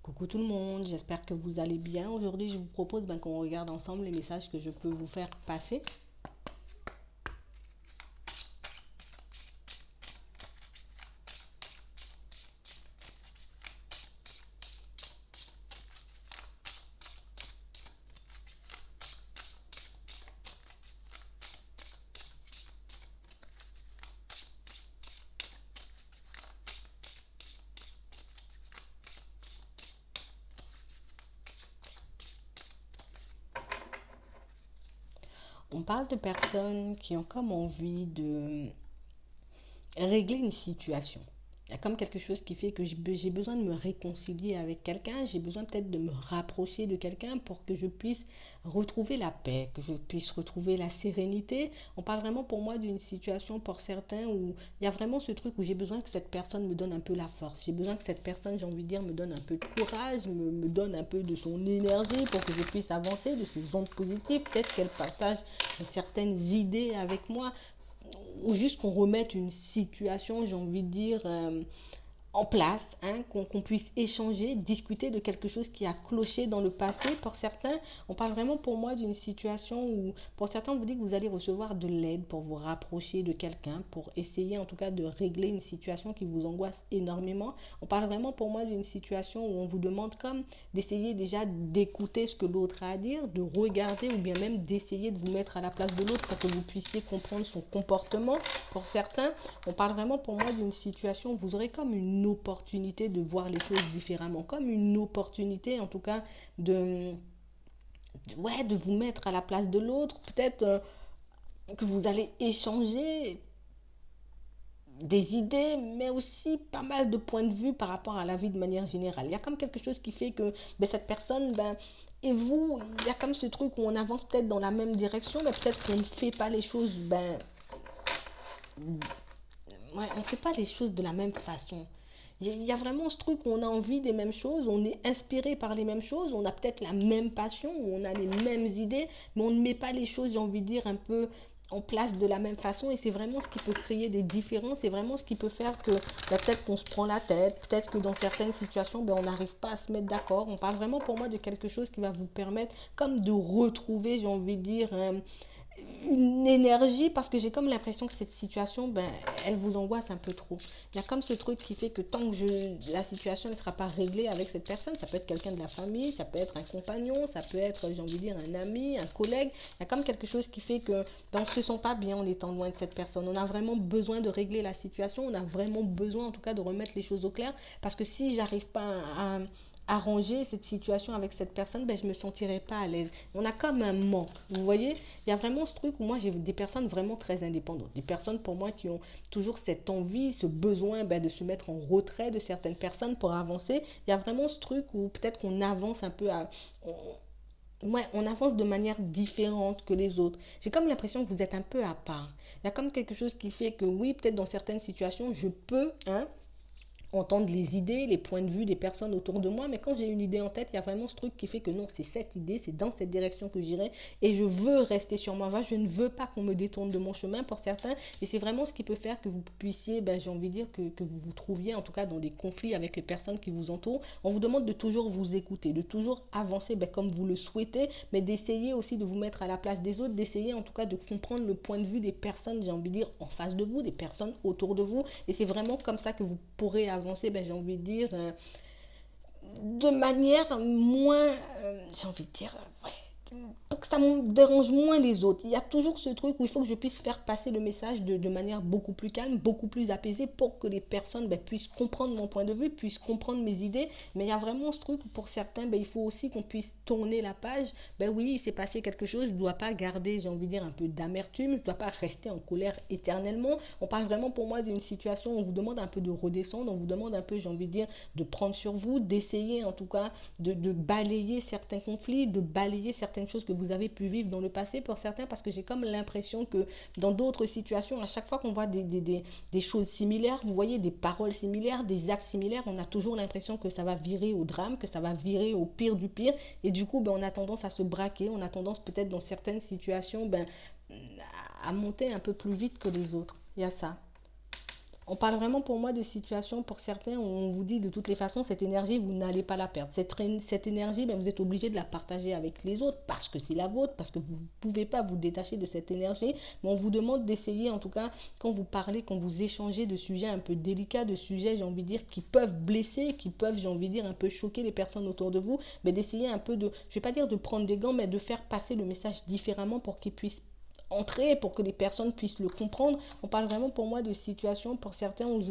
Coucou tout le monde, j'espère que vous allez bien. Aujourd'hui, je vous propose qu'on regarde ensemble les messages que je peux vous faire passer. On parle de personnes qui ont comme envie de régler une situation. Il y a comme quelque chose qui fait que j'ai besoin de me réconcilier avec quelqu'un, j'ai besoin peut-être de me rapprocher de quelqu'un pour que je puisse retrouver la paix, que je puisse retrouver la sérénité. On parle vraiment pour moi d'une situation pour certains où il y a vraiment ce truc où j'ai besoin que cette personne me donne un peu la force. J'ai besoin que cette personne, j'ai envie de dire, me donne un peu de courage, me donne un peu de son énergie pour que je puisse avancer, de ses ondes positives. Peut-être qu'elle partage certaines idées avec moi ou juste qu'on remette une situation, j'ai envie de dire, en place, hein, qu'on puisse échanger, discuter de quelque chose qui a cloché dans le passé. Pour certains, on parle vraiment pour moi d'une situation où, pour certains, on vous dit que vous allez recevoir de l'aide pour vous rapprocher de quelqu'un, pour essayer en tout cas de régler une situation qui vous angoisse énormément. On parle vraiment pour moi d'une situation où on vous demande comme d'essayer déjà d'écouter ce que l'autre a à dire, de regarder ou bien même d'essayer de vous mettre à la place de l'autre pour que vous puissiez comprendre son comportement. Pour certains, on parle vraiment pour moi d'une situation où vous aurez comme une opportunité de voir les choses différemment, comme une opportunité en tout cas de vous mettre à la place de l'autre, peut-être que vous allez échanger des idées, mais aussi pas mal de points de vue par rapport à la vie de manière générale. Il y a comme quelque chose qui fait que cette personne, et vous, il y a comme ce truc où on avance peut-être dans la même direction, mais peut-être qu'on ne fait pas les choses, ouais, on ne fait pas les choses de la même façon. Il y a vraiment ce truc où on a envie des mêmes choses, on est inspiré par les mêmes choses, on a peut-être la même passion, on a les mêmes idées, mais on ne met pas les choses, j'ai envie de dire, un peu en place de la même façon. Et c'est vraiment ce qui peut créer des différences, c'est vraiment ce qui peut faire que peut-être qu'on se prend la tête, peut-être que dans certaines situations, on n'arrive pas à se mettre d'accord. On parle vraiment pour moi de quelque chose qui va vous permettre comme de retrouver, j'ai envie de dire, une énergie, parce que j'ai comme l'impression que cette situation, elle vous angoisse un peu trop. Il y a comme ce truc qui fait que tant que la situation ne sera pas réglée avec cette personne, ça peut être quelqu'un de la famille, ça peut être un compagnon, ça peut être, j'ai envie de dire, un ami, un collègue. Il y a comme quelque chose qui fait que on ne se sent pas bien en étant loin de cette personne. On a vraiment besoin de régler la situation, on a vraiment besoin en tout cas de remettre les choses au clair, parce que si j'arrive pas à arranger cette situation avec cette personne, je ne me sentirais pas à l'aise. On a comme un manque, vous voyez. Il y a vraiment ce truc où moi j'ai des personnes vraiment très indépendantes, des personnes pour moi qui ont toujours cette envie, ce besoin de se mettre en retrait de certaines personnes pour avancer. Il y a vraiment ce truc où peut-être qu'on avance un peu ouais, on avance de manière différente que les autres. J'ai comme l'impression que vous êtes un peu à part. Il y a comme quelque chose qui fait que oui, peut-être dans certaines situations, je peux, entendre les idées, les points de vue des personnes autour de moi, mais quand j'ai une idée en tête, il y a vraiment ce truc qui fait que non, c'est cette idée, c'est dans cette direction que j'irai, et je veux rester sur moi. Je ne veux pas qu'on me détourne de mon chemin pour certains, et c'est vraiment ce qui peut faire que vous puissiez, j'ai envie de dire, que vous vous trouviez en tout cas dans des conflits avec les personnes qui vous entourent. On vous demande de toujours vous écouter, de toujours avancer comme vous le souhaitez, mais d'essayer aussi de vous mettre à la place des autres, d'essayer en tout cas de comprendre le point de vue des personnes, j'ai envie de dire, en face de vous, des personnes autour de vous, et c'est vraiment comme ça que vous pourrez avancer, j'ai envie de dire, de manière moins, j'ai envie de dire, ouais, pour que ça me dérange moins les autres. Il y a toujours ce truc où il faut que je puisse faire passer le message de manière beaucoup plus calme, beaucoup plus apaisée, pour que les personnes puissent comprendre mon point de vue, puissent comprendre mes idées. Mais il y a vraiment ce truc où pour certains, il faut aussi qu'on puisse tourner la page. Oui, il s'est passé quelque chose, je ne dois pas garder, j'ai envie de dire, un peu d'amertume, je ne dois pas rester en colère éternellement. On parle vraiment pour moi d'une situation où on vous demande un peu de redescendre, on vous demande un peu, j'ai envie de dire, de prendre sur vous, d'essayer en tout cas de balayer certains conflits, de balayer certaines choses que vous avez pu vivre dans le passé pour certains, parce que j'ai comme l'impression que dans d'autres situations, à chaque fois qu'on voit des choses similaires, vous voyez, des paroles similaires, des actes similaires, on a toujours l'impression que ça va virer au drame, que ça va virer au pire du pire, et du coup, on a tendance à se braquer, on a tendance peut-être dans certaines situations à monter un peu plus vite que les autres. Il y a ça. On parle vraiment pour moi de situations pour certains où on vous dit de toutes les façons, cette énergie, vous n'allez pas la perdre. Cette énergie, ben, vous êtes obligé de la partager avec les autres parce que c'est la vôtre, parce que vous ne pouvez pas vous détacher de cette énergie. Mais on vous demande d'essayer, en tout cas, quand vous parlez, quand vous échangez de sujets un peu délicats, de sujets, j'ai envie de dire, qui peuvent blesser, qui peuvent, j'ai envie de dire, un peu choquer les personnes autour de vous, mais d'essayer un peu de, je ne vais pas dire de prendre des gants, mais de faire passer le message différemment pour qu'ils puissent entrer, pour que les personnes puissent le comprendre. On parle vraiment pour moi de situations pour certains où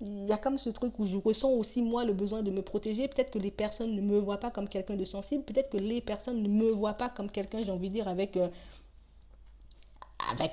il y a comme ce truc où je ressens aussi moi le besoin de me protéger. Peut-être que les personnes ne me voient pas comme quelqu'un de sensible, peut-être que les personnes ne me voient pas comme quelqu'un, j'ai envie de dire, avec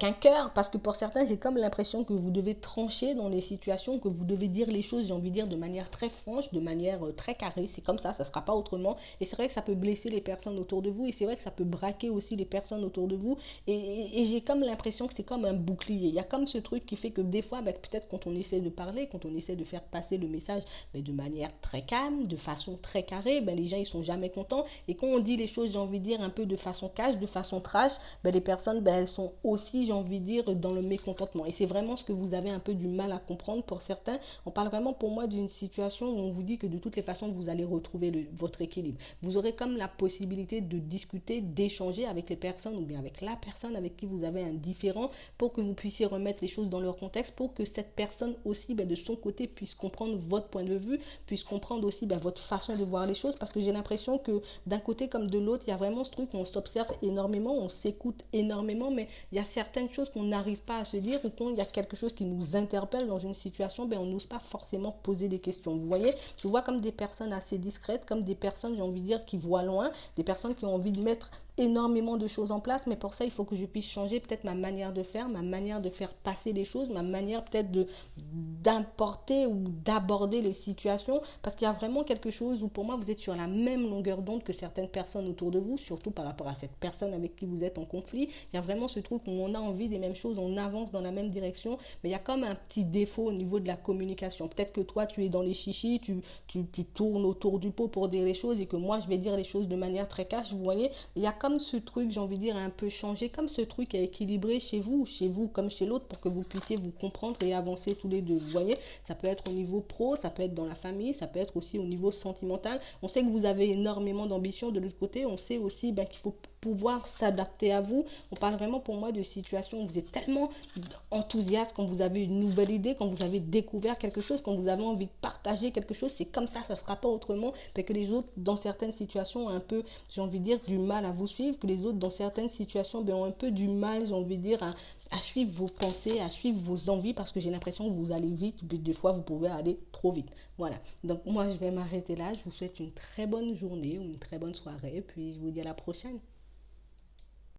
un cœur, parce que pour certains, j'ai comme l'impression que vous devez trancher dans les situations, que vous devez dire les choses, j'ai envie de dire, de manière très franche, de manière très carrée. C'est comme ça ne sera pas autrement. Et c'est vrai que ça peut blesser les personnes autour de vous, et c'est vrai que ça peut braquer aussi les personnes autour de vous. Et j'ai comme l'impression que c'est comme un bouclier. Il y a comme ce truc qui fait que des fois, ben, peut-être quand on essaie de parler, quand on essaie de faire passer le message ben, de manière très calme, de façon très carrée, ben, les gens ils sont jamais contents. Et quand on dit les choses, j'ai envie de dire, un peu de façon cash, de façon trash, ben, les personnes ben, elles sont aussi, j'ai envie de dire, dans le mécontentement. Et c'est vraiment ce que vous avez un peu du mal à comprendre pour certains. On parle vraiment pour moi d'une situation où on vous dit que de toutes les façons, vous allez retrouver votre équilibre. Vous aurez comme la possibilité de discuter, d'échanger avec les personnes ou bien avec la personne avec qui vous avez un différend pour que vous puissiez remettre les choses dans leur contexte, pour que cette personne aussi, ben, de son côté, puisse comprendre votre point de vue, puisse comprendre aussi ben, votre façon de voir les choses. Parce que j'ai l'impression que d'un côté comme de l'autre, il y a vraiment ce truc où on s'observe énormément, on s'écoute énormément, mais il y a certaines choses qu'on n'arrive pas à se dire, ou quand il y a quelque chose qui nous interpelle dans une situation, ben on n'ose pas forcément poser des questions. Vous voyez, je vois comme des personnes assez discrètes, comme des personnes, j'ai envie de dire, qui voient loin, des personnes qui ont envie de mettre énormément de choses en place, mais pour ça, il faut que je puisse changer peut-être ma manière de faire, ma manière de faire passer les choses, ma manière peut-être de d'importer ou d'aborder les situations, parce qu'il y a vraiment quelque chose où pour moi, vous êtes sur la même longueur d'onde que certaines personnes autour de vous, surtout par rapport à cette personne avec qui vous êtes en conflit. Il y a vraiment ce truc où on a envie des mêmes choses, on avance dans la même direction, mais il y a comme un petit défaut au niveau de la communication. Peut-être que toi, tu es dans les chichis, tu tournes autour du pot pour dire les choses, et que moi, je vais dire les choses de manière très cash, vous voyez. Il y a comme ce truc, j'ai envie de dire, un peu changé, comme ce truc à équilibrer chez vous comme chez l'autre, pour que vous puissiez vous comprendre et avancer tous les deux. Vous voyez, ça peut être au niveau pro, ça peut être dans la famille, ça peut être aussi au niveau sentimental. On sait que vous avez énormément d'ambition de l'autre côté, on sait aussi ben, qu'il faut pouvoir s'adapter à vous. On parle vraiment pour moi de situations où vous êtes tellement enthousiaste quand vous avez une nouvelle idée, quand vous avez découvert quelque chose, quand vous avez envie de partager quelque chose, c'est comme ça ne sera pas autrement, parce que les autres dans certaines situations ont un peu, j'ai envie de dire, du mal à vous suivre, que les autres dans certaines situations ben, ont un peu du mal, j'ai envie de dire, à suivre vos pensées, à suivre vos envies, parce que j'ai l'impression que vous allez vite, puis des fois vous pouvez aller trop vite. Voilà, donc moi je vais m'arrêter là, je vous souhaite une très bonne journée ou une très bonne soirée, puis je vous dis à la prochaine.